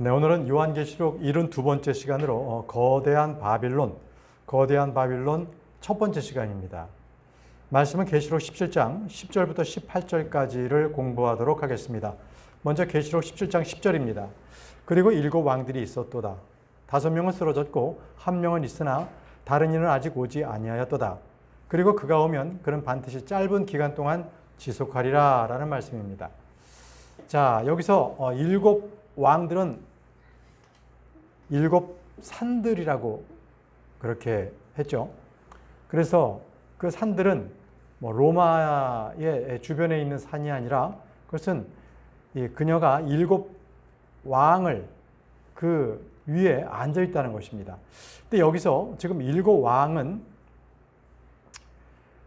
네, 오늘은 요한계시록 72번째 시간으로 거대한 바빌론 첫 번째 시간입니다. 말씀은 계시록 17장 10절부터 18절까지를 공부하도록 하겠습니다. 먼저 계시록 17장 10절입니다. 그리고 7 왕들이 있었도다. 5명은 쓰러졌고 1명은 있으나 다른 이는 아직 오지 아니하였도다. 그리고 그가 오면 그는 반드시 짧은 기간 동안 지속하리라 라는 말씀입니다. 자, 여기서 7 왕들은 7 산들이라고 그렇게 했죠. 그래서 그 산들은 로마의 주변에 있는 산이 아니라 그것은 그녀가 7 왕을 그 위에 앉아 있다는 것입니다. 근데 여기서 지금 7 왕은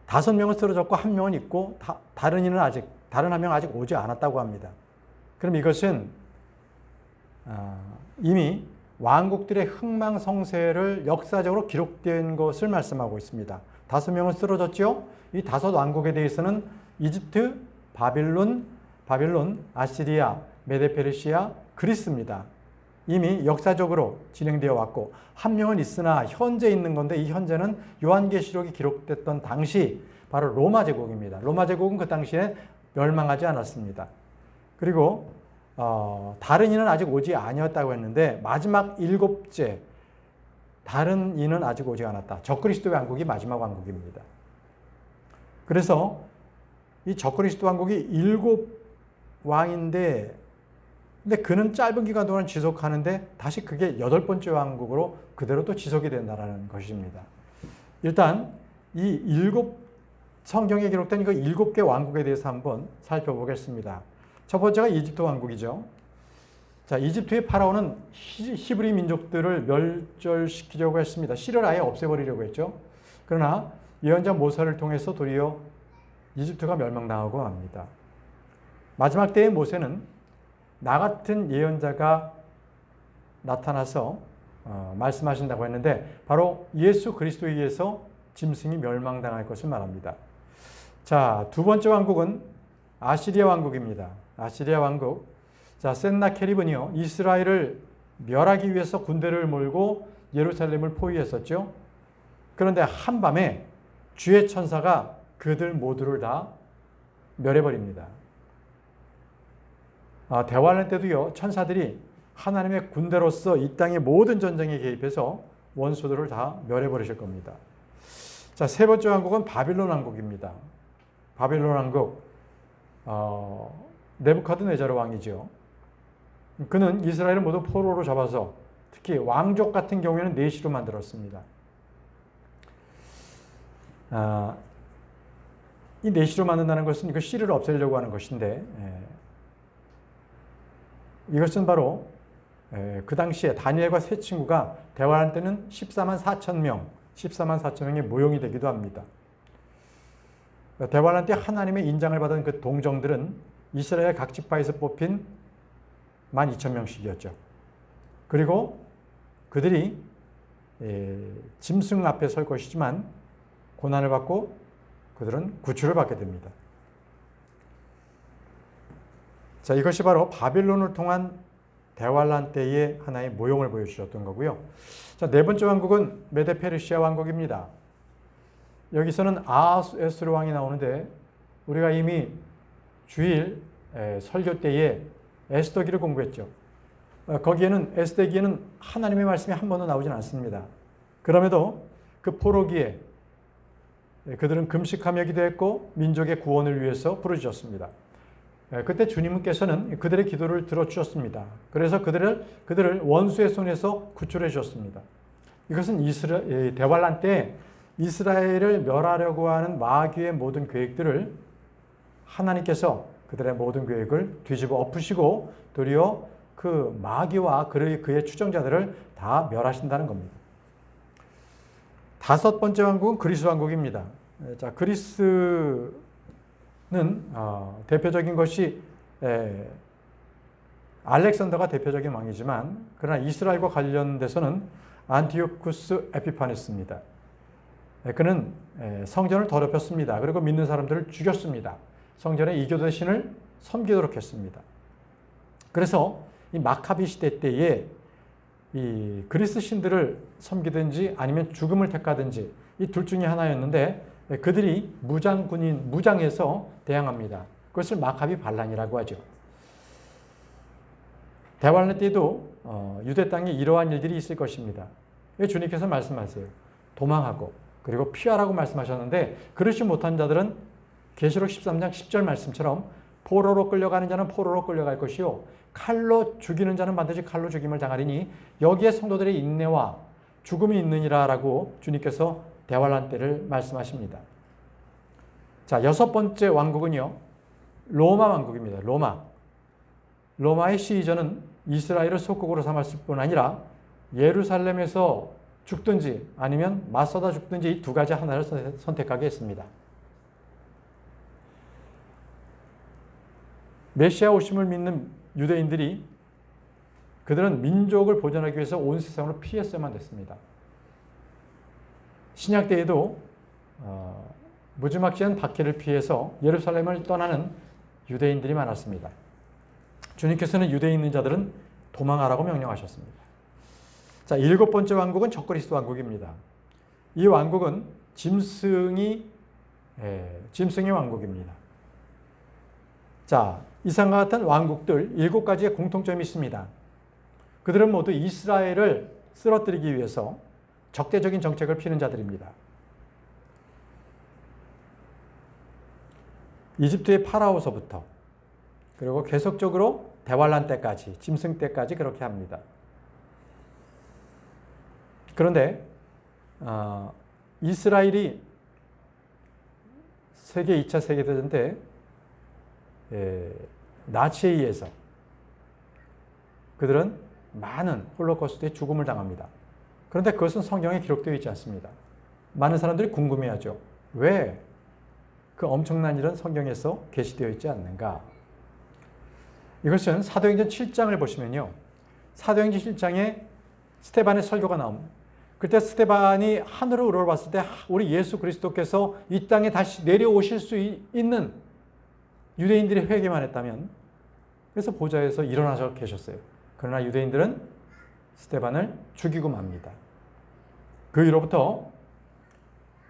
5명은 쓰러졌고 1명은 있고 다른 1명은 아직 오지 않았다고 합니다. 그럼 이것은 이미 왕국들의 흥망성쇠를 역사적으로 기록된 것을 말씀하고 있습니다. 5명은 쓰러졌죠. 이 5 왕국에 대해서는 이집트, 바빌론, 아시리아, 메데페르시아, 그리스입니다. 이미 역사적으로 진행되어 왔고 1명은 있으나 현재 있는 건데 이 현재는 요한계시록이 기록됐던 당시 바로 로마 제국입니다. 로마 제국은 그 당시에 멸망하지 않았습니다. 그리고 다른 이는 아직 오지 아니었다고 했는데 마지막 7째 다른 이는 아직 오지 않았다. 적그리스도 왕국이 마지막 왕국입니다. 그래서 이 적그리스도 왕국이 7 왕인데 근데 그는 짧은 기간 동안 지속하는데 다시 그게 8번째 왕국으로 그대로 또 지속이 된다는 것입니다. 일단 이 7 성경에 기록된 이거 7개 왕국에 대해서 한번 살펴보겠습니다. 첫 번째가 이집트 왕국이죠. 자, 이집트의 파라오는 히브리 민족들을 멸절시키려고 했습니다. 씨를 아예 없애버리려고 했죠. 그러나 예언자 모세를 통해서 도리어 이집트가 멸망당하고 맙니다. 마지막 때의 모세는 나 같은 예언자가 나타나서 말씀하신다고 했는데 바로 예수 그리스도에 의해서 짐승이 멸망당할 것을 말합니다. 자, 두 번째 왕국은 아시리아 왕국입니다. 아시리아 왕국. 자, 센나케립은요, 이스라엘을 멸하기 위해서 군대를 몰고 예루살렘을 포위했었죠. 그런데 한밤에 주의 천사가 그들 모두를 다 멸해버립니다. 대환란 때도요, 천사들이 하나님의 군대로서 이 땅의 모든 전쟁에 개입해서 원수들을 다 멸해버리실 겁니다. 자, 세 번째 왕국은 바빌론 왕국입니다. 바빌론 왕국. 네부카드네자르 왕이죠. 그는 이스라엘을 모두 포로로 잡아서 특히 왕족 같은 경우에는 내시로 만들었습니다. 이 내시로 만든다는 것은 그 씨를 없애려고 하는 것인데 이것은 바로 그 당시에 다니엘과 세 친구가 대화할 때는 14만 4천 명이 모용이 되기도 합니다. 대환란 때 하나님의 인장을 받은 그 동정들은 이스라엘 각 지파에서 뽑힌 12,000명씩이었죠. 그리고 그들이 짐승 앞에 설 것이지만 고난을 받고 그들은 구출을 받게 됩니다. 자, 이것이 바로 바빌론을 통한 대환란 때의 하나의 모형을 보여주셨던 거고요. 자, 네 번째 왕국은 메데페르시아 왕국입니다. 여기서는 아하수에스로 왕이 나오는데 우리가 이미 주일 설교 때에 에스더기를 공부했죠. 거기에는 에스더기에는 하나님의 말씀이 한 번도 나오진 않습니다. 그럼에도 그 포로기에 그들은 금식하며 기도했고 민족의 구원을 위해서 부르짖었습니다. 그때 주님께서는 그들의 기도를 들어주셨습니다. 그래서 그들을 원수의 손에서 구출해 주셨습니다. 이것은 대환란 때 이스라엘을 멸하려고 하는 마귀의 모든 계획들을 하나님께서 그들의 모든 계획을 뒤집어 엎으시고 도리어 그 마귀와 그의 추종자들을 다 멸하신다는 겁니다. 5번째 왕국은 그리스 왕국입니다. 자, 그리스는 대표적인 것이 알렉산더가 대표적인 왕이지만 그러나 이스라엘과 관련돼서는 안티오쿠스 에피파네스입니다. 그는 성전을 더럽혔습니다. 그리고 믿는 사람들을 죽였습니다. 성전의 이교대 신을 섬기도록 했습니다. 그래서 이 마카비 시대 때에 이 그리스 신들을 섬기든지 아니면 죽음을 택하든지 이 둘 중에 하나였는데 그들이 무장해서 대항합니다. 그것을 마카비 반란이라고 하죠. 대환란 때도 유대 땅에 이러한 일들이 있을 것입니다. 주님께서 말씀하세요. 도망하고 그리고 피하라고 말씀하셨는데 그렇지 못한 자들은 계시록 13장 10절 말씀처럼 포로로 끌려가는 자는 포로로 끌려갈 것이요 칼로 죽이는 자는 반드시 칼로 죽임을 당하리니 여기에 성도들의 인내와 죽음이 있느니라 라고 주님께서 대환란 때를 말씀하십니다. 자, 여섯 번째 왕국은요. 로마 왕국입니다. 로마의 시의전은 이스라엘을 속국으로 삼았을 뿐 아니라 예루살렘에서 죽든지 아니면 맞서다 죽든지 이 두 가지 하나를 선택하게 했습니다. 메시아 오심을 믿는 유대인들이 그들은 민족을 보존하기 위해서 온 세상으로 피했어야만 됐습니다. 신약 때에도 무지막지한 박해를 피해서 예루살렘을 떠나는 유대인들이 많았습니다. 주님께서는 유대에 있는 자들은 도망하라고 명령하셨습니다. 자, 일곱 번째 왕국은 적그리스도 왕국입니다. 이 왕국은 짐승의 왕국입니다. 자, 이상과 같은 왕국들 일곱 가지의 공통점이 있습니다. 그들은 모두 이스라엘을 쓰러뜨리기 위해서 적대적인 정책을 피는 자들입니다. 이집트의 파라오서부터 그리고 계속적으로 대환란 때까지, 짐승 때까지 그렇게 합니다. 그런데 이스라엘이 세계 2차 세계대전 때 나치에 의해서 그들은 많은 홀로코스트의 죽음을 당합니다. 그런데 그것은 성경에 기록되어 있지 않습니다. 많은 사람들이 궁금해하죠. 왜 그 엄청난 일은 성경에서 게시되어 있지 않는가? 이것은 사도행전 7장을 보시면요. 사도행전 7장에 스데반의 설교가 나옵니다. 그때 스데반이 하늘을 우러봤을 때 우리 예수 그리스도께서 이 땅에 다시 내려오실 수 있는 유대인들이 회개만 했다면 그래서 보좌에서 일어나서 계셨어요. 그러나 유대인들은 스데반을 죽이고 맙니다. 그 이후로부터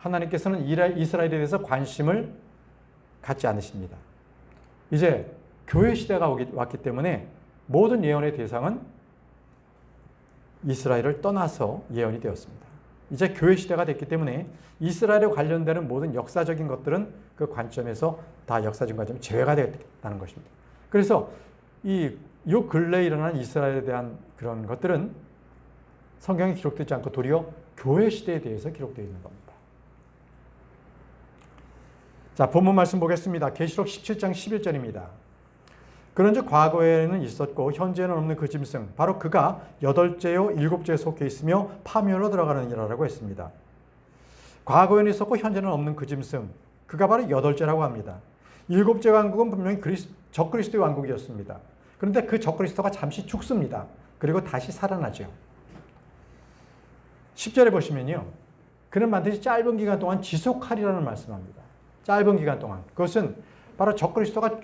하나님께서는 이스라엘에 대해서 관심을 갖지 않으십니다. 이제 교회 시대가 왔기 때문에 모든 예언의 대상은 이스라엘을 떠나서 예언이 되었습니다. 이제 교회 시대가 됐기 때문에 이스라엘에 관련되는 모든 역사적인 것들은 그 관점에서 다 역사적인 관점이 제외가 되었다는 것입니다. 그래서 요 근래에 일어난 이스라엘에 대한 그런 것들은 성경에 기록되지 않고 도리어 교회 시대에 대해서 기록되어 있는 겁니다. 자, 본문 말씀 보겠습니다. 계시록 17장 11절입니다. 그런즉 과거에는 있었고 현재는 없는 그 짐승 바로 그가 8째요 7째에 속해 있으며 파멸로 들어가느니라라고 했습니다. 과거에는 있었고 현재는 없는 그 짐승 그가 바로 8째라고 합니다. 7째 왕국은 분명히 적그리스도의 왕국이었습니다. 그런데 그 적그리스도가 잠시 죽습니다. 그리고 다시 살아나죠. 10절에 보시면요. 그는 반드시 짧은 기간 동안 지속하리라는 말씀합니다. 짧은 기간 동안. 그것은 바로 적그리스도가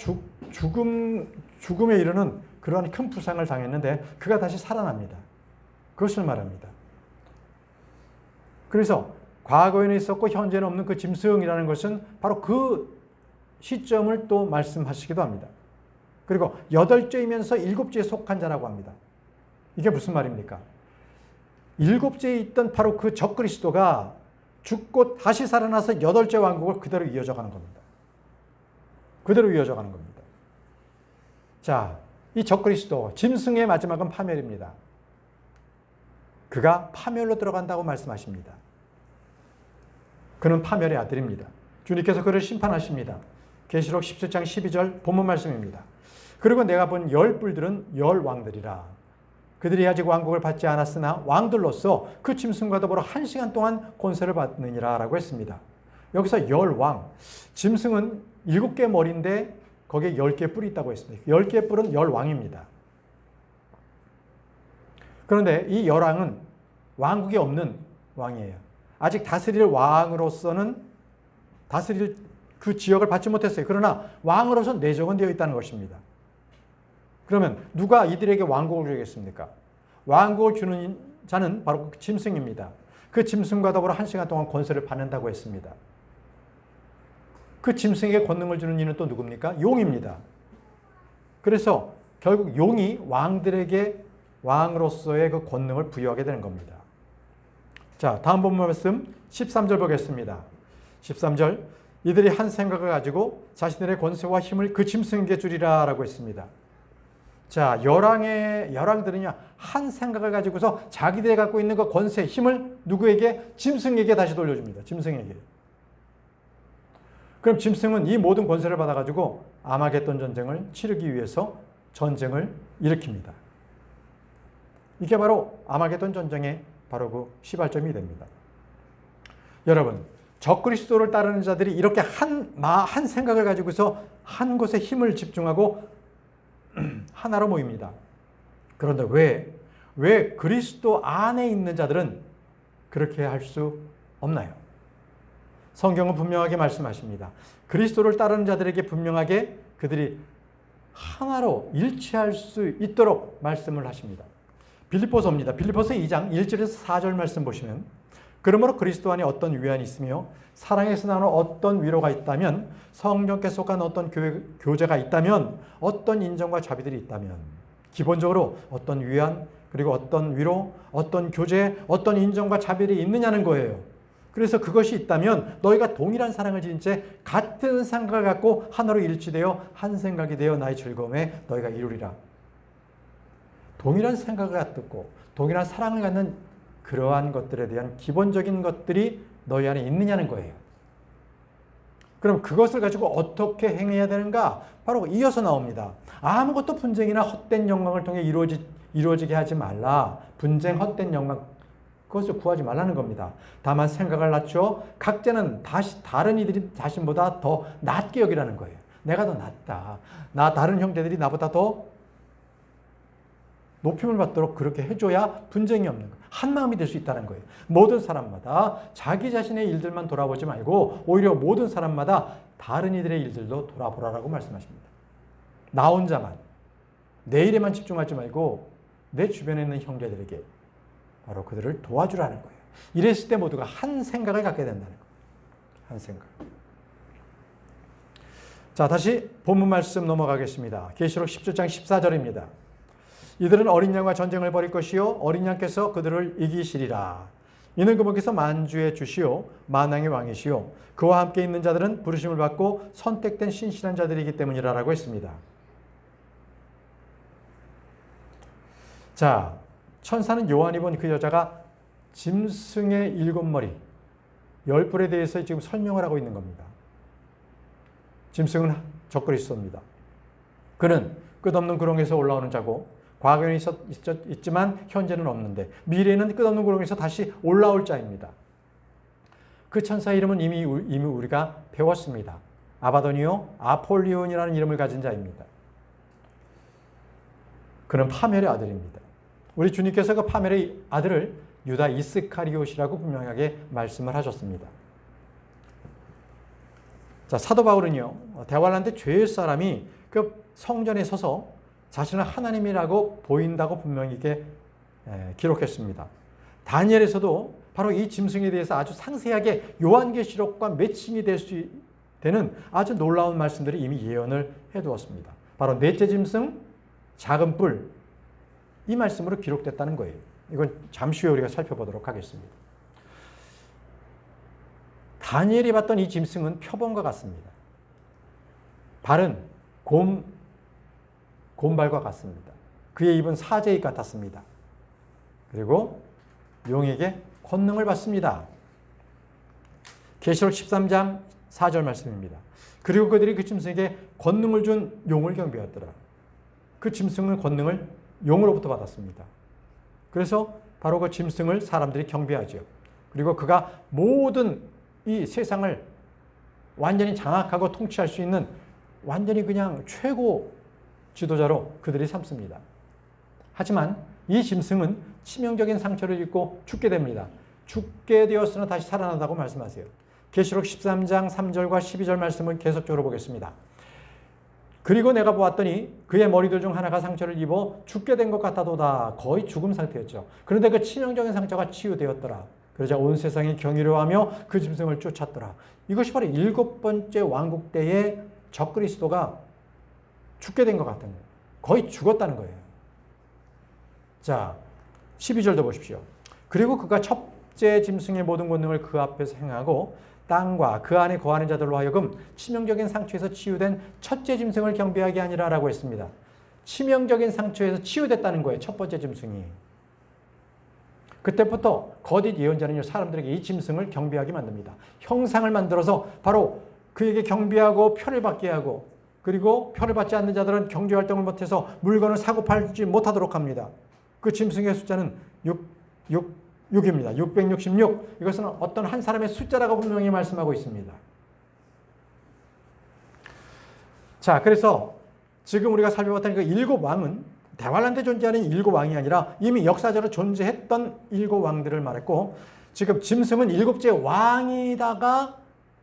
죽음에 이르는 그러한 큰 부상을 당했는데 그가 다시 살아납니다. 그것을 말합니다. 그래서 과거에는 있었고 현재는 없는 그 짐승이라는 것은 바로 그 시점을 또 말씀하시기도 합니다. 그리고 8째이면서 7째에 속한 자라고 합니다. 이게 무슨 말입니까? 7째에 있던 바로 그 적그리스도가 죽고 다시 살아나서 8째 왕국을 그대로 이어져 가는 겁니다. 그대로 이어져 가는 겁니다. 자, 이 적그리스도, 짐승의 마지막은 파멸입니다. 그가 파멸로 들어간다고 말씀하십니다. 그는 파멸의 아들입니다. 주님께서 그를 심판하십니다. 계시록 17장 12절 본문 말씀입니다. 그리고 내가 본 10뿔들은 10왕들이라. 그들이 아직 왕국을 받지 않았으나 왕들로서 그 짐승과 더불어 1시간 동안 권세를 받느니라 라고 했습니다. 여기서 10왕, 짐승은 7개 머리인데 거기에 10개 뿔이 있다고 했습니다. 10개 뿔은 10왕입니다. 그런데 이 10왕은 왕국이 없는 왕이에요. 아직 다스릴 왕으로서는 다스릴 그 지역을 받지 못했어요. 그러나 왕으로서 내정은 되어 있다는 것입니다. 그러면 누가 이들에게 왕국을 주겠습니까? 왕국을 주는 자는 바로 그 짐승입니다. 그 짐승과 더불어 1시간 동안 권세를 받는다고 했습니다. 그 짐승에게 권능을 주는 이는 또 누굽니까? 용입니다. 그래서 결국 용이 왕들에게 왕으로서의 그 권능을 부여하게 되는 겁니다. 자, 다음 본문 말씀 13절 보겠습니다. 13절, 이들이 한 생각을 가지고 자신들의 권세와 힘을 그 짐승에게 주리라 라고 했습니다. 자, 열왕들은요, 한 생각을 가지고서 자기들이 갖고 있는 그 권세, 힘을 누구에게? 짐승에게 다시 돌려줍니다. 짐승에게. 그럼 짐승은 이 모든 권세를 받아가지고 아마겟돈 전쟁을 치르기 위해서 전쟁을 일으킵니다. 이게 바로 아마겟돈 전쟁의 바로 그 시발점이 됩니다. 여러분, 적그리스도를 따르는 자들이 이렇게 한 생각을 가지고서 한 곳에 힘을 집중하고 하나로 모입니다. 그런데 왜 그리스도 안에 있는 자들은 그렇게 할 수 없나요? 성경은 분명하게 말씀하십니다. 그리스도를 따르는 자들에게 분명하게 그들이 하나로 일치할 수 있도록 말씀을 하십니다. 빌립보서입니다. 빌립보서 2장 1절에서 4절 말씀 보시면, 그러므로 그리스도 안에 어떤 위안이 있으며 사랑에서 나오는 어떤 위로가 있다면, 성령께 속한 어떤 교제가 있다면, 어떤 인정과 자비들이 있다면, 기본적으로 어떤 위안, 그리고 어떤 위로, 어떤 교제, 어떤 인정과 자비들이 있느냐는 거예요. 그래서 그것이 있다면 너희가 동일한 사랑을 지닌 채 같은 생각을 갖고 하나로 일치되어 한 생각이 되어 나의 즐거움에 너희가 이루리라. 동일한 생각을 갖고 동일한 사랑을 갖는 그러한 것들에 대한 기본적인 것들이 너희 안에 있느냐는 거예요. 그럼 그것을 가지고 어떻게 행해야 되는가? 바로 이어서 나옵니다. 아무것도 분쟁이나 헛된 영광을 통해 이루어지게 하지 말라. 분쟁, 헛된 영광, 그것을 구하지 말라는 겁니다. 다만 생각을 낮춰 각자는 다른 이들이 자신보다 더 낫게 여기라는 거예요. 내가 더 낫다. 다른 형제들이 나보다 더 높임을 받도록 그렇게 해줘야 분쟁이 없는 거예요. 한 마음이 될 수 있다는 거예요. 모든 사람마다 자기 자신의 일들만 돌아보지 말고 오히려 모든 사람마다 다른 이들의 일들도 돌아보라라고 말씀하십니다. 나 혼자만, 내 일에만 집중하지 말고 내 주변에 있는 형제들에게 바로 그들을 도와주라는 거예요. 이랬을 때 모두가 한 생각을 갖게 된다는 거예요. 한 생각. 자, 다시 본문 말씀 넘어가겠습니다. 계시록 17장 14절입니다. 이들은 어린 양과 전쟁을 벌일 것이요 어린 양께서 그들을 이기시리라. 이는 그분께서 만주의 주시요 만왕의 왕이시요 그와 함께 있는 자들은 부르심을 받고 선택된 신실한 자들이기 때문이라라고 했습니다. 자, 천사는 요한이 본 그 여자가 짐승의 7머리, 10뿔에 대해서 지금 설명을 하고 있는 겁니다. 짐승은 적그리스도입니다. 그는 끝없는 구렁에서 올라오는 자고 과거에는 있지만 현재는 없는데 미래에는 끝없는 구렁에서 다시 올라올 자입니다. 그 천사의 이름은 이미 우리가 배웠습니다. 아바도니오, 아폴리온이라는 이름을 가진 자입니다. 그는 파멸의 아들입니다. 우리 주님께서 그 파멸의 아들을 유다 이스카리옷이라고 분명하게 말씀을 하셨습니다. 자, 사도 바울은요, 대환란 때 죄의 사람이 그 성전에 서서 자신을 하나님이라고 보인다고 분명히 이렇게 기록했습니다. 다니엘에서도 바로 이 짐승에 대해서 아주 상세하게 요한계시록과 매칭이 될 수 되는 아주 놀라운 말씀들이 이미 예언을 해두었습니다. 바로 넷째 짐승, 작은 뿔, 이 말씀으로 기록됐다는 거예요. 이건 잠시 후에 우리가 살펴보도록 하겠습니다. 다니엘이 봤던 이 짐승은 표범과 같습니다. 발은 곰발과 같습니다. 그의 입은 사제입 같았습니다. 그리고 용에게 권능을 받습니다. 계시록 13장 4절 말씀입니다. 그리고 그들이 그 짐승에게 권능을 준 용을 경배하더라. 그 짐승은 권능을 용으로부터 받았습니다. 그래서 바로 그 짐승을 사람들이 경배하죠. 그리고 그가 모든 이 세상을 완전히 장악하고 통치할 수 있는 완전히 그냥 최고 지도자로 그들이 삼습니다. 하지만 이 짐승은 치명적인 상처를 입고 죽게 됩니다. 죽게 되었으나 다시 살아난다고 말씀하세요. 계시록 13장 3절과 12절 말씀을 계속적으로 보겠습니다. 그리고 내가 보았더니 그의 머리들 중 하나가 상처를 입어 죽게 된 것 같아도다. 거의 죽음 상태였죠. 그런데 그 치명적인 상처가 치유되었더라. 그러자 온 세상이 경이로워하며 그 짐승을 쫓았더라. 이것이 바로 7번째 왕국 때의 적그리스도가 죽게 된 것 같은 거예요. 거의 죽었다는 거예요. 자, 12절도 보십시오. 그리고 그가 첫째 짐승의 모든 권능을 그 앞에서 행하고 땅과 그 안에 거하는 자들로 하여금 치명적인 상처에서 치유된 첫째 짐승을 경배하게 하니라 라고 했습니다. 치명적인 상처에서 치유됐다는 거예요. 첫 번째 짐승이. 그때부터 거짓 예언자는요, 사람들에게 이 짐승을 경배하게 만듭니다. 형상을 만들어서 바로 그에게 경배하고 표를 받게 하고, 그리고 표를 받지 않는 자들은 경제활동을 못해서 물건을 사고 팔지 못하도록 합니다. 그 짐승의 숫자는 6입니다. 666. 이것은 어떤 한 사람의 숫자라고 분명히 말씀하고 있습니다. 자, 그래서 지금 우리가 살펴봤던 그 7왕은 대환란 때 존재하는 7왕이 아니라 이미 역사적으로 존재했던 7왕들을 말했고, 지금 짐승은 7째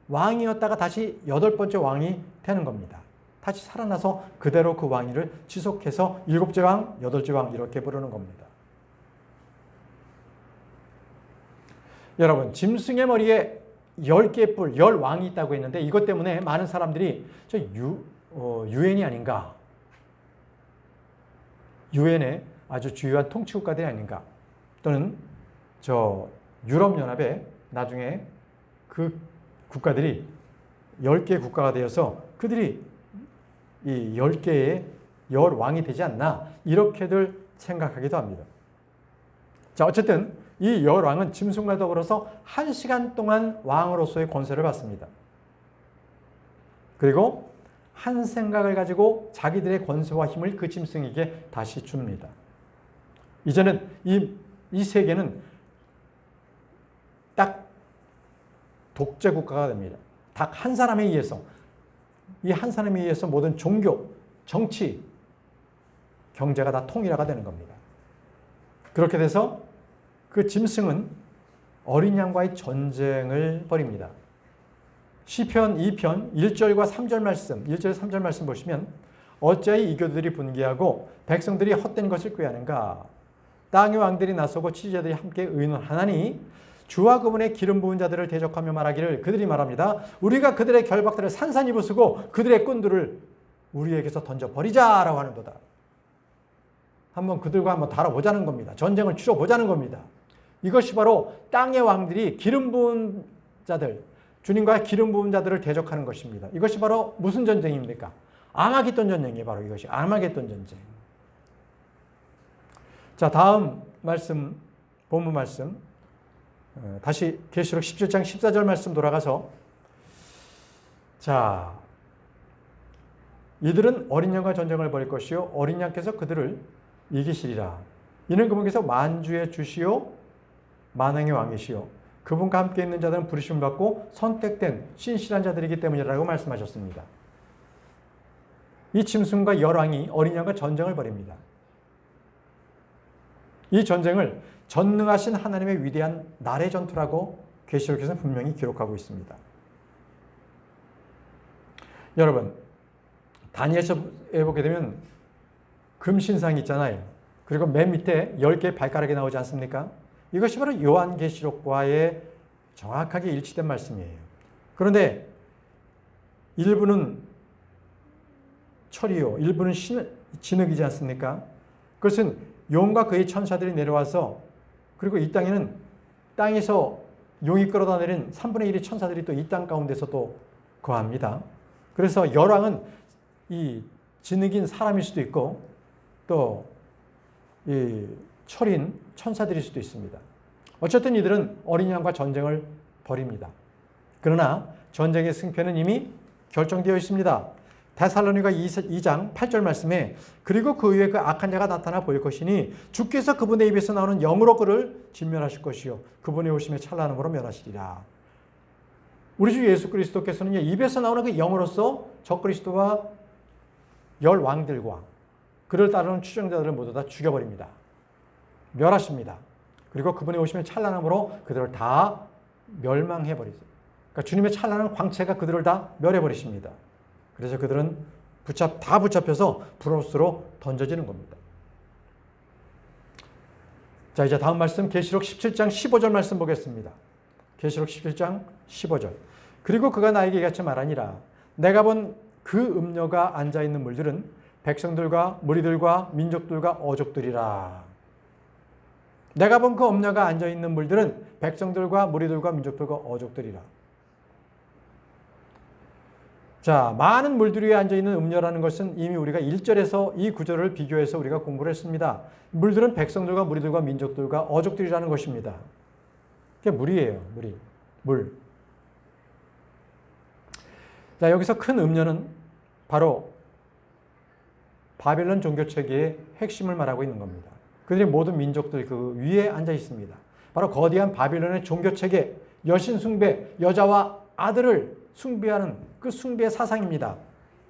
왕이었다가 다시 8번째 왕이 되는 겁니다. 다시 살아나서 그대로 그 왕위를 지속해서 7째 왕, 8째 왕 이렇게 부르는 겁니다. 여러분, 짐승의 머리에 10개의 뿔, 10왕이 있다고 했는데 이것 때문에 많은 사람들이 저 유엔이 아닌가, 유엔의 아주 주요한 통치국가들이 아닌가, 또는 저 유럽연합에 나중에 그 국가들이 10개 국가가 되어서 그들이 이 10개의 열왕이 되지 않나, 이렇게들 생각하기도 합니다. 자, 어쨌든 이 열왕은 짐승과 더불어서 1시간 동안 왕으로서의 권세를 받습니다. 그리고 한 생각을 가지고 자기들의 권세와 힘을 그 짐승에게 다시 줍니다. 이제는 이 세계는 딱 독재 국가가 됩니다. 딱 한 사람에 의해서, 이 한 사람에 의해서 모든 종교, 정치, 경제가 다 통일화가 되는 겁니다. 그렇게 돼서 그 짐승은 어린 양과의 전쟁을 벌입니다. 시편 2편 1절과 3절 말씀, 1절 3절 말씀 보시면 어찌하여 이교들이 분개하고 백성들이 헛된 것을 꾀하는가? 땅의 왕들이 나서고 치자들이 함께 의논하나니 주와 그분의 기름 부은 자들을 대적하며 말하기를, 그들이 말합니다. 우리가 그들의 결박들을 산산이 부수고 그들의 꾼들을 우리에게서 던져버리자라고 하는도다. 한번 그들과 한번 다뤄보자는 겁니다. 전쟁을 치러보자는 겁니다. 이것이 바로 땅의 왕들이 기름 부은 자들, 주님과 기름 부은 자들을 대적하는 것입니다. 이것이 바로 무슨 전쟁입니까? 아마겟돈 전쟁이에요. 바로 이것이 아마겟돈 전쟁. 자, 다음 말씀, 본문 말씀, 다시 계시록 17장 14절 말씀 돌아가서, 자, 이들은 어린 양과 전쟁을 벌일 것이요 어린 양께서 그들을 이기시리라. 이는 그분께서 만주의 주시요 만왕의 왕이시요 그분과 함께 있는 자들은 부르심을 받고 선택된 신실한 자들이기 때문이라고 말씀하셨습니다. 이 짐승과 열왕이 어린 양과 전쟁을 벌입니다. 이 전쟁을 전능하신 하나님의 위대한 날의 전투라고 계시록에서는 분명히 기록하고 있습니다. 여러분, 다니엘서에 보게 되면 금신상이 있잖아요. 그리고 맨 밑에 10개의 발가락이 나오지 않습니까? 이것이 바로 요한계시록과의 정확하게 일치된 말씀이에요. 그런데 일부는 철이요, 일부는 진흙이지 않습니까? 그것은 용과 그의 천사들이 내려와서, 그리고 이 땅에는 땅에서 용이 끌어다 내린 3분의 1의 천사들이 또 이 땅 가운데서 또 거합니다. 그래서 열왕은 이 진흙인 사람일 수도 있고 또 이 철인 천사들일 수도 있습니다. 어쨌든 이들은 어린 양과 전쟁을 벌입니다. 그러나 전쟁의 승패는 이미 결정되어 있습니다. 데살로니가 2장 8절 말씀에 그리고 그 위에 그 악한 자가 나타나 보일 것이니 주께서 그분의 입에서 나오는 영으로 그를 진멸하실 것이요 그분의 오심에 찬란함으로 멸하시리라. 우리 주 예수 그리스도께서는요, 입에서 나오는 그 영으로서 적그리스도와 열 왕들과 그를 따르는 추종자들을 모두 다 죽여버립니다. 멸하십니다. 그리고 그분의 오심에 찬란함으로 그들을 다 멸망해버리죠. 그러니까 주님의 찬란한 광채가 그들을 다 멸해버리십니다. 그래서 그들은 다 붙잡혀서 불옷으로 던져지는 겁니다. 자, 이제 다음 말씀 계시록 17장 15절 말씀 보겠습니다. 계시록 17장 15절. 그리고 그가 나에게 이같이 말하니라. 내가 본 그 음녀가 앉아있는 물들은 백성들과 무리들과 민족들과 어족들이라. 내가 본 그 음녀가 앉아있는 물들은 백성들과 무리들과 민족들과 어족들이라. 자, 많은 물들 위에 앉아있는 음녀라는 것은 이미 우리가 1절에서 이 구절을 비교해서 우리가 공부를 했습니다. 물들은 백성들과 무리들과 민족들과 어족들이라는 것입니다. 그게 물이에요. 물. 자, 여기서 큰 음녀는 바로 바벨론 종교체계의 핵심을 말하고 있는 겁니다. 그들이 모든 민족들 그 위에 앉아 있습니다. 바로 거대한 바벨론의 종교체계, 여신 숭배, 여자와 아들을 숭배하는 그 숭배의 사상입니다.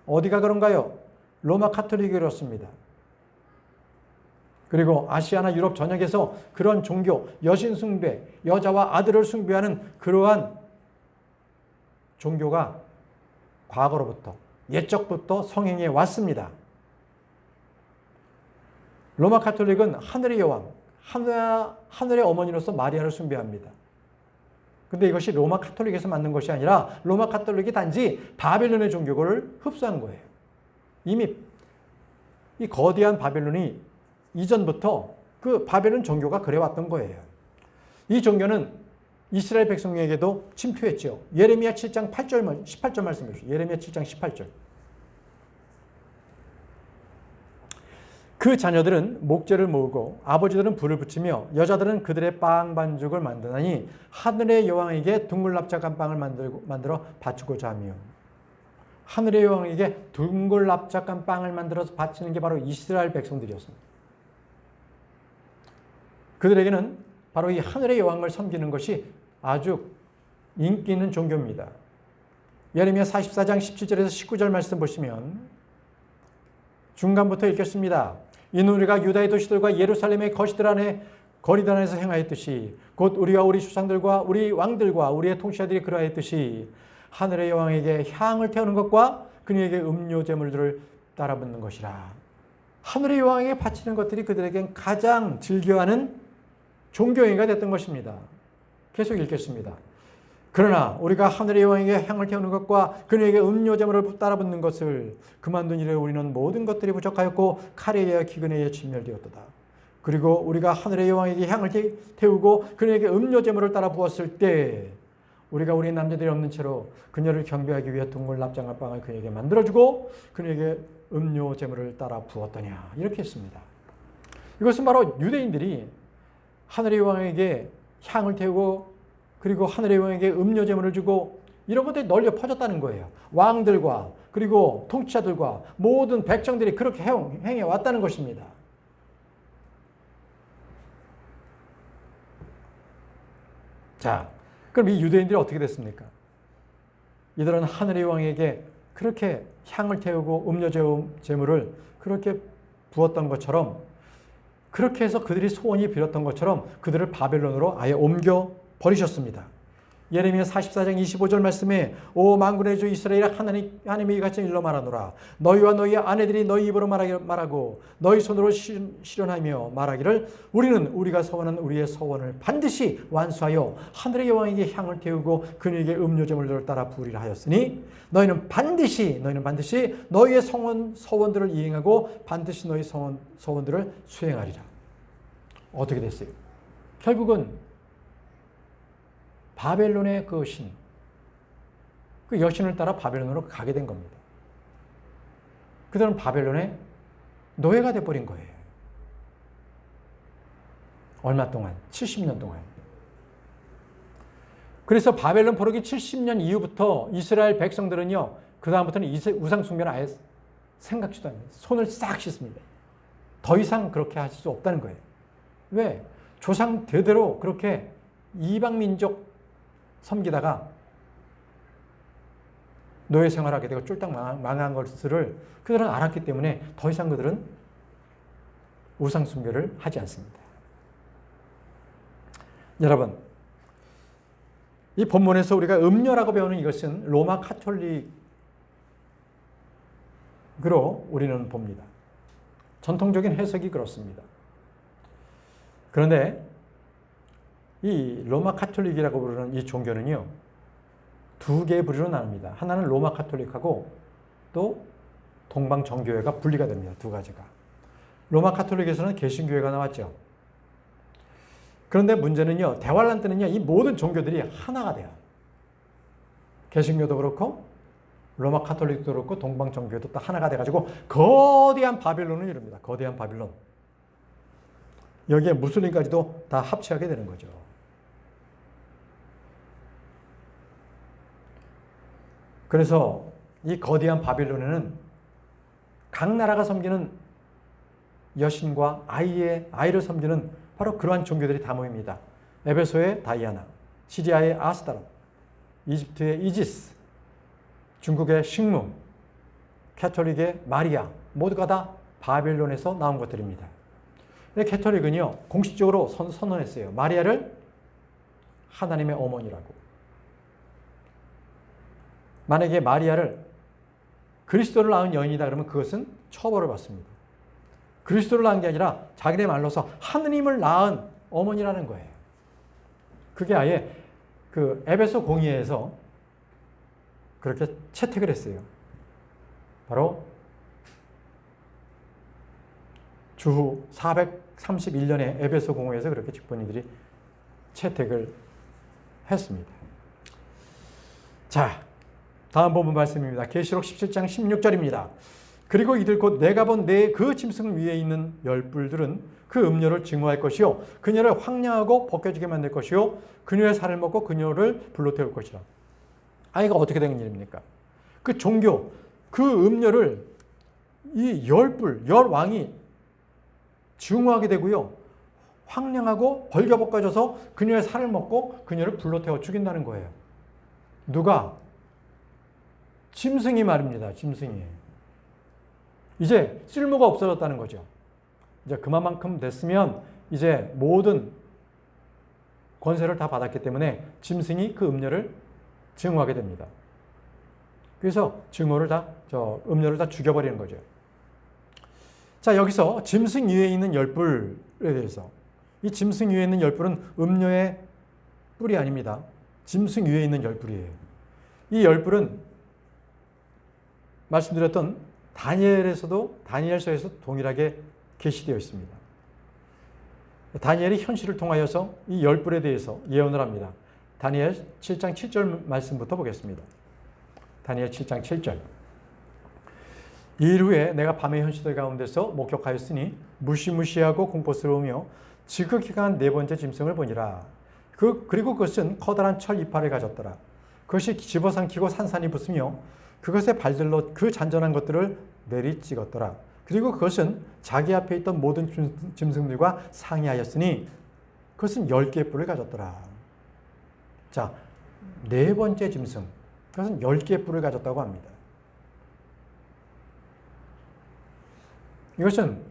어디가 그런가요? 로마 카톨릭이 그렇습니다. 그리고 아시아나 유럽 전역에서 그런 종교, 여신 숭배, 여자와 아들을 숭배하는 그러한 종교가 과거로부터, 옛적부터 성행해 왔습니다. 로마 카톨릭은 하늘의 여왕, 하늘의 어머니로서 마리아를 숭배합니다. 근데 이것이 로마 카톨릭에서 만든 것이 아니라 로마 카톨릭이 단지 바벨론의 종교를 흡수한 거예요. 이미 이 거대한 바벨론이 이전부터 그 바벨론 종교가 그래왔던 거예요. 이 종교는 이스라엘 백성에게도 침투했죠. 예레미야 7장 18절 말씀해 주시죠. 예레미야 7장 18절. 그 자녀들은 목재를 모으고 아버지들은 불을 붙이며 여자들은 그들의 빵 반죽을 만드나니 하늘의 여왕에게 둥글납작한 빵을 만들어 바치고자 하며. 하늘의 여왕에게 둥글납작한 빵을 만들어서 바치는 게 바로 이스라엘 백성들이었습니다. 그들에게는 바로 이 하늘의 여왕을 섬기는 것이 아주 인기 있는 종교입니다. 예레미야 44장 17절에서 19절 말씀 보시면 중간부터 읽겠습니다. 이는 우리가 유다의 도시들과 예루살렘의 거리들 안에서 행하였듯이 곧 우리와 우리 조상들과 우리 왕들과 우리의 통치자들이 그러하였듯이 하늘의 여왕에게 향을 태우는 것과 그녀에게 음료 제물들을 따라붙는 것이라. 하늘의 여왕에게 바치는 것들이 그들에겐 가장 즐겨하는 종교행위가 됐던 것입니다. 계속 읽겠습니다. 그러나 우리가 하늘의 여왕에게 향을 태우는 것과 그녀에게 음료 제물을 따라붙는 것을 그만둔 이래 우리는 모든 것들이 부족하였고 칼에 의하여 기근에 의해 진멸되었도다. 그리고 우리가 하늘의 여왕에게 향을 태우고 그녀에게 음료 제물을 따라 부었을 때 우리가 우리 남자들이 없는 채로 그녀를 경배하기 위해 둥글납작한 빵을 그녀에게 만들어주고 그녀에게 음료 제물을 따라 부었더냐. 이렇게 했습니다. 이것은 바로 유대인들이 하늘의 여왕에게 향을 태우고 그리고 하늘의 여왕에게 음료 제물을 주고 이런 것들이 널려 퍼졌다는 거예요. 왕들과 그리고 통치자들과 모든 백성들이 그렇게 행해 왔다는 것입니다. 자, 그럼 이 유대인들이 어떻게 됐습니까? 이들은 하늘의 여왕에게 그렇게 향을 태우고 음료 제물을 그렇게 부었던 것처럼 그렇게 해서 그들이 소원이 빌었던 것처럼 그들을 바벨론으로 아예 옮겨 버리셨습니다. 예레미야 44장 25절 말씀에 오 만군의 주 이스라엘 하나님이 이같이 일러 말하노라. 너희와 너희 아내들이 너희 입으로 말하고 너희 손으로 실현하며 말하기를 우리는 우리가 서원한 우리의 서원을 반드시 완수하여 하늘의 여왕에게 향을 태우고 그녀에게 음료 제물들을 따라 부으리라 하였으니 너희는 반드시 너희의 서원들을 이행하고 반드시 너희 서원들을 수행하리라. 어떻게 됐어요? 결국은 바벨론의 그 신, 그 여신을 따라 바벨론으로 가게 된 겁니다. 그들은 바벨론의 노예가 돼버린 거예요. 얼마 동안? 70년 동안. 그래서 바벨론 포로기 70년 이후부터 이스라엘 백성들은요, 그 다음부터는 우상 숭배는 아예 생각지도 않습니다. 손을 싹 씻습니다. 더 이상 그렇게 하실 수 없다는 거예요. 왜? 조상 대대로 그렇게 이방 민족 섬기다가 노예 생활하게 되고 쫄딱 망한 것을 그들은 알았기 때문에 더 이상 그들은 우상 숭배를 하지 않습니다. 여러분, 이 본문에서 우리가 음료라고 배우는 이것은 로마 카톨릭 그로 우리는 봅니다. 전통적인 해석이 그렇습니다. 그런데 이 로마 카톨릭이라고 부르는 이 종교는요, 두 개의 부류로 나눕니다. 하나는 로마 카톨릭하고 또 동방 정교회가 분리가 됩니다. 두 가지가. 로마 카톨릭에서는 개신교회가 나왔죠. 그런데 문제는요, 대환란 때는요, 이 모든 종교들이 하나가 돼요. 개신교도 그렇고 로마 카톨릭도 그렇고 동방 정교회도 또 하나가 돼가지고 거대한 바빌론을 이룹니다. 거대한 바빌론. 여기에 무슬림까지도 다 합체하게 되는 거죠. 그래서 이 거대한 바빌론에는 각 나라가 섬기는 여신과 아이를 섬기는 바로 그러한 종교들이 다 모입니다. 에베소의 다이아나, 시리아의 아스타롯, 이집트의 이지스, 중국의 식무, 캐톨릭의 마리아, 모두가 다 바빌론에서 나온 것들입니다. 근데 캐톨릭은요, 공식적으로 선언했어요. 마리아를 하나님의 어머니라고. 만약에 마리아를 그리스도를 낳은 여인이다 그러면 그것은 처벌을 받습니다. 그리스도를 낳은 게 아니라 자기네 말로서 하느님을 낳은 어머니라는 거예요. 그게 아예 그 에베소 공의회에서 그렇게 채택을 했어요. 바로 주후 431년에 에베소 공의회에서 그렇게 직분인들이 채택을 했습니다. 자, 다음 본문 말씀입니다. 계시록 17장 16절입니다. 그리고 이들 곧 내가 본 내 그 짐승 위에 있는 열불들은 그 음료를 증오할 것이요 그녀를 황량하고 벗겨지게 만들 것이요 그녀의 살을 먹고 그녀를 불로 태울 것이라. 이거 어떻게 된 일입니까? 그 종교, 그 음료를 이 열왕이 증오하게 되고요, 황량하고 벌겨벗겨져서 그녀의 살을 먹고 그녀를 불로 태워 죽인다는 거예요. 누가? 짐승이 말입니다. 짐승이. 이제 쓸모가 없어졌다는 거죠. 이제 그만큼 됐으면 이제 모든 권세를 다 받았기 때문에 짐승이 그 음료를 증오하게 됩니다. 그래서 음료를 다 죽여버리는 거죠. 자, 여기서 짐승 위에 있는 열불에 대해서, 이 짐승 위에 있는 열불은 음료의 뿔이 아닙니다. 짐승 위에 있는 열불이에요. 이 열불은 말씀드렸던 다니엘서에서 동일하게 계시되어 있습니다. 다니엘이 현실을 통하여서 이 열불에 대해서 예언을 합니다. 다니엘 7장 7절 말씀부터 보겠습니다. 다니엘 7장 7절. 이일 후에 내가 밤의 현실들 가운데서 목격하였으니 무시무시하고 공포스러우며 지극히 강한 네 번째 짐승을 보니라. 그리고 그것은 커다란 철 이파를 가졌더라. 그것이 집어삼키고 산산이 붙으며 그것의 발들로 그 잔전한 것들을 내리찍었더라. 그리고 그것은 자기 앞에 있던 모든 짐승들과 상의하였으니 그것은 10개의 뿔을 가졌더라. 자, 네 번째 짐승, 그것은 10개의 뿔을 가졌다고 합니다. 이것은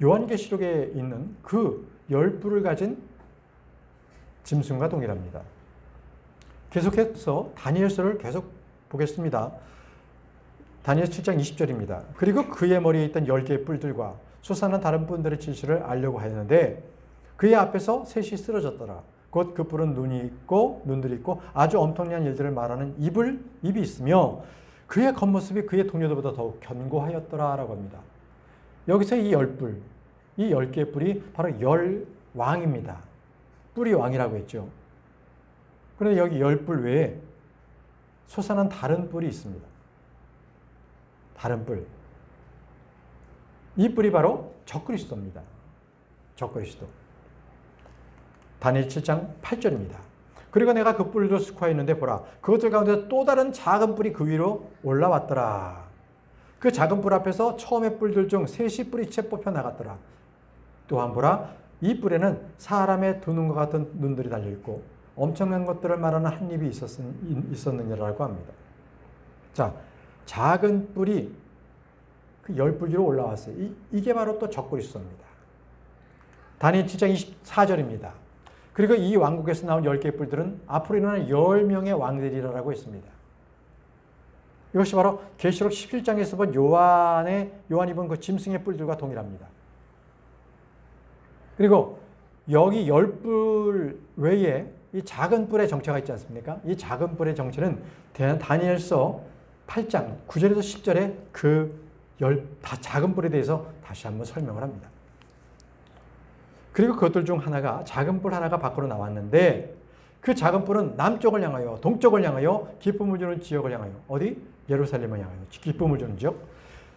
요한계시록에 있는 그 10뿔을 가진 짐승과 동일합니다. 계속해서 다니엘서를 계속 보겠습니다. 다니엘 7장 20절입니다. 그리고 그의 머리에 있던 10개의 뿔들과 솟아난 다른 뿔들의 진실을 알려고 하였는데 그의 앞에서 셋이 쓰러졌더라. 곧 그 뿔은 눈들이 있고 아주 엄청난 일들을 말하는 입이 있으며 그의 겉모습이 그의 동료들보다 더욱 견고하였더라라고 합니다. 여기서 이 10뿔, 이 10개의 뿔이 바로 열왕입니다. 뿔이 왕이라고 했죠. 그런데 여기 10뿔 외에 솟아난 다른 뿔이 있습니다. 다른 뿔. 이 뿔이 바로 적그리스도입니다. 적그리스도. 다니엘 7장 8절입니다. 그리고 내가 그 뿔을 숙화했는데 보라, 그것들 가운데 또 다른 작은 뿔이 그 위로 올라왔더라. 그 작은 뿔 앞에서 처음의 뿔들 중 셋이 뿌리채 뽑혀 나갔더라. 또한 보라, 이 뿔에는 사람의 두 눈과 같은 눈들이 달려있고 엄청난 것들을 말하는 한 입이 있었느니라고 합니다. 자, 작은 뿔이 그 10뿔 위로 올라왔어요. 이게 바로 또 적그리스도입니다. 다니엘 7장 24절입니다. 그리고 이 왕국에서 나온 10개의 뿔들은 앞으로 일어날 10명의 왕들이라고 했습니다. 이것이 바로 계시록 17장에서 본 요한이 입은 그 짐승의 뿔들과 동일합니다. 그리고 여기 10뿔 외에 이 작은 뿔의 정체가 있지 않습니까? 이 작은 뿔의 정체는 다니엘서 8장 9절에서 10절에 그 작은 뿔에 대해서 다시 한번 설명을 합니다. 그리고 그것들 중 하나가 작은 뿔 하나가 밖으로 나왔는데 그 작은 뿔은 남쪽을 향하여 동쪽을 향하여 기쁨을 주는 지역을 향하여 어디? 예루살렘을 향하여 기쁨을 주는 지역.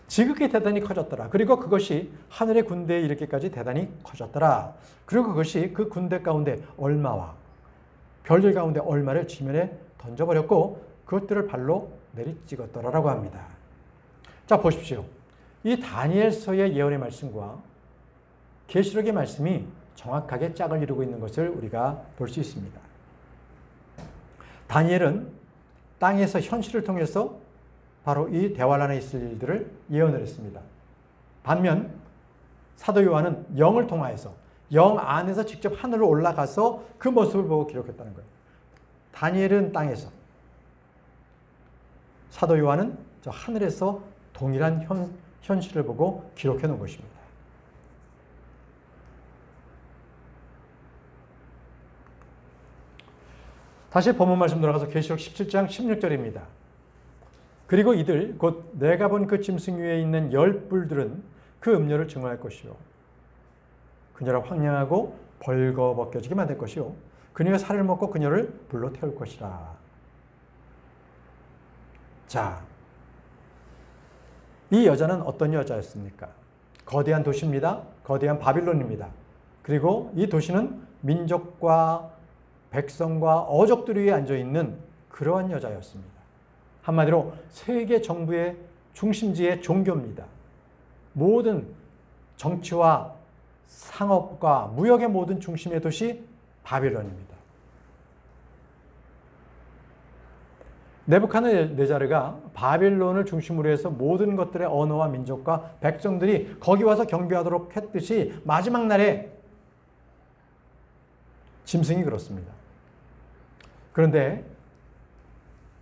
지극히 대단히 커졌더라. 그리고 그것이 하늘의 군대에 이르기까지 대단히 커졌더라. 그리고 그것이 그 군대 가운데 얼마와 별들 가운데 얼마를 지면에 던져버렸고 그것들을 발로 내리찍었더라라고 합니다. 자, 보십시오. 이 다니엘서의 예언의 말씀과 계시록의 말씀이 정확하게 짝을 이루고 있는 것을 우리가 볼 수 있습니다. 다니엘은 땅에서 현실을 통해서 바로 이 대활 안에 있을 일들을 예언을 했습니다. 반면 사도 요한은 영을 통하여서 영 안에서 직접 하늘로 올라가서 그 모습을 보고 기록했다는 거예요. 다니엘은 땅에서, 사도 요한은 저 하늘에서 동일한 현실을 보고 기록해 놓은 것입니다. 다시 본문 말씀 돌아가서 계시록 17장 16절입니다. 그리고 이들 곧 내가 본 그 짐승 위에 있는 10뿔들은 그 음료를 증언할 것이요 그녀를 황량하고 벌거벗겨지게 만들 것이요 그녀가 살을 먹고 그녀를 불로 태울 것이라. 자, 이 여자는 어떤 여자였습니까? 거대한 도시입니다. 거대한 바빌론입니다. 그리고 이 도시는 민족과 백성과 어족들 위에 앉아있는 그러한 여자였습니다. 한마디로 세계 정부의 중심지의 종교입니다. 모든 정치와 상업과 무역의 모든 중심의 도시 바빌론입니다. 네부카드네자르가 바빌론을 중심으로 해서 모든 것들의 언어와 민족과 백성들이 거기 와서 경배하도록 했듯이 마지막 날에 짐승이 그렇습니다. 그런데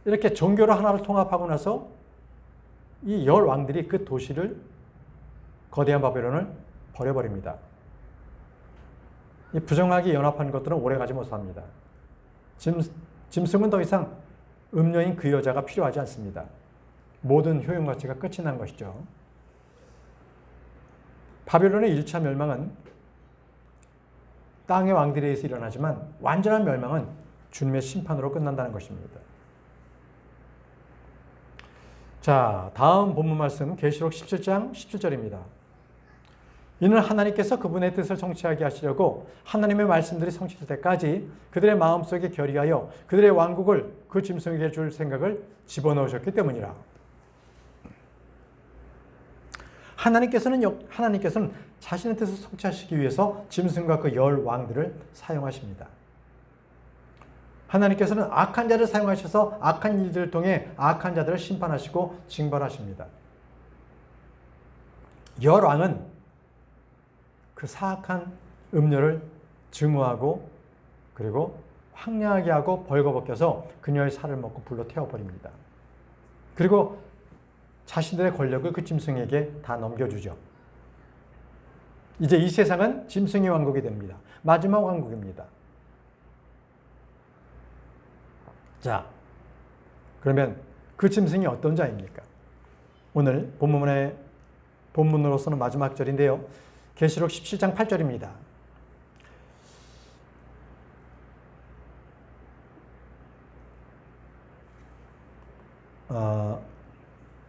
이렇게 종교를 하나를 통합하고 나서 이 10왕들이 그 도시를 거대한 바벨론을 버려버립니다. 이 부정하게 연합한 것들은 오래가지 못합니다. 짐승은 더 이상 음녀인 그 여자가 필요하지 않습니다. 모든 효용가치가 끝이 난 것이죠. 바벨론의 1차 멸망은 땅의 왕들에 의해서 일어나지만 완전한 멸망은 주님의 심판으로 끝난다는 것입니다. 자, 다음 본문 말씀 계시록 17장 17절입니다. 이는 하나님께서 그분의 뜻을 성취하게 하시려고 하나님의 말씀들이 성취될 때까지 그들의 마음속에 결의하여 그들의 왕국을 그 짐승에게 줄 생각을 집어넣으셨기 때문이라. 하나님께서는 자신의 뜻을 성취하시기 위해서 짐승과 그 10왕들을 사용하십니다. 하나님께서는 악한 자를 사용하셔서 악한 일들을 통해 악한 자들을 심판하시고 징벌하십니다. 10왕은 그 사악한 음료를 증오하고 그리고 황량하게 하고 벌거벗겨서 그녀의 살을 먹고 불로 태워버립니다. 그리고 자신들의 권력을 그 짐승에게 다 넘겨주죠. 이제 이 세상은 짐승의 왕국이 됩니다. 마지막 왕국입니다. 자, 그러면 그 짐승이 어떤 자입니까? 오늘 본문으로서는 마지막 절인데요. 계시록 17장 8절입니다.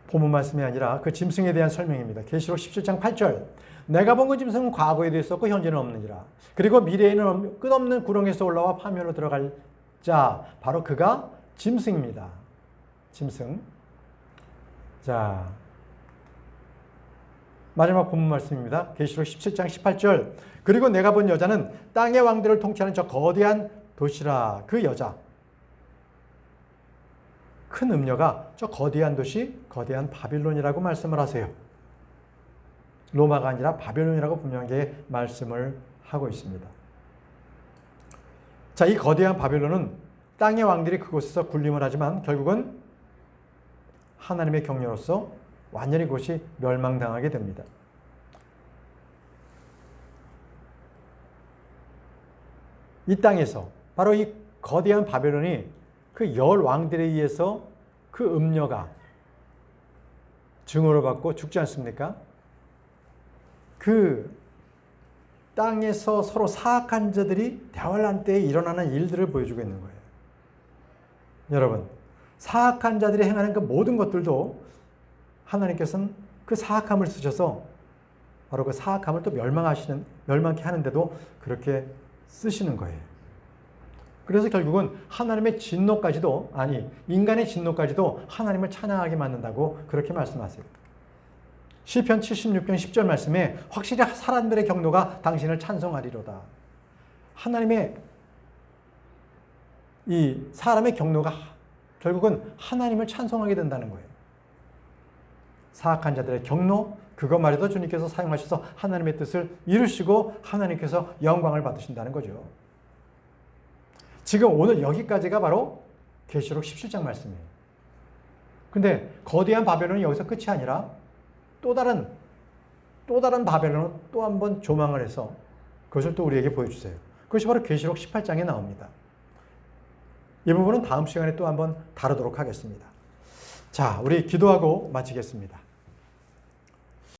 본문 말씀이 아니라 그 짐승에 대한 설명입니다. 계시록 17장 8절. 내가 본 그 짐승은 과거에도 있었고 현재는 없느니라. 그리고 미래에는 끝없는 구렁에서 올라와 파멸로 들어갈 자, 바로 그가 짐승입니다. 짐승. 자, 마지막 본문 말씀입니다. 계시록 17장 18절. 그리고 내가 본 여자는 땅의 왕들을 통치하는 저 거대한 도시라. 그 여자. 큰 음녀가 저 거대한 도시, 거대한 바빌론이라고 말씀을 하세요. 로마가 아니라 바빌론이라고 분명하게 말씀을 하고 있습니다. 자, 이 거대한 바빌론은 땅의 왕들이 그곳에서 군림을 하지만 결국은 하나님의 경륜으로서 완전히 그것이 멸망당하게 됩니다. 이 땅에서 바로 이 거대한 바벨론이 그 열 왕들에 의해서 그 음녀가 증오를 받고 죽지 않습니까? 그 땅에서 서로 사악한 자들이 대환란 때에 일어나는 일들을 보여주고 있는 거예요. 여러분, 사악한 자들이 행하는 그 모든 것들도 하나님께서는 그 사악함을 쓰셔서 바로 그 사악함을 또 멸망케 하는데도 그렇게 쓰시는 거예요. 그래서 결국은 하나님의 진노까지도, 아니, 인간의 진노까지도 하나님을 찬양하게 만든다고 그렇게 말씀하세요. 시편 76편 10절 말씀에 확실히 사람들의 경노가 당신을 찬송하리로다. 하나님의 이 사람의 경노가 결국은 하나님을 찬송하게 된다는 거예요. 사악한 자들의 경노, 그것말에도 주님께서 사용하셔서 하나님의 뜻을 이루시고 하나님께서 영광을 받으신다는 거죠. 지금 오늘 여기까지가 바로 계시록 17장 말씀이에요. 근데 거대한 바벨론이 여기서 끝이 아니라 또 다른 바벨론을 또 한 번 조망을 해서 그것을 또 우리에게 보여주세요. 그것이 바로 계시록 18장에 나옵니다. 이 부분은 다음 시간에 또 한 번 다루도록 하겠습니다. 자, 우리 기도하고 마치겠습니다.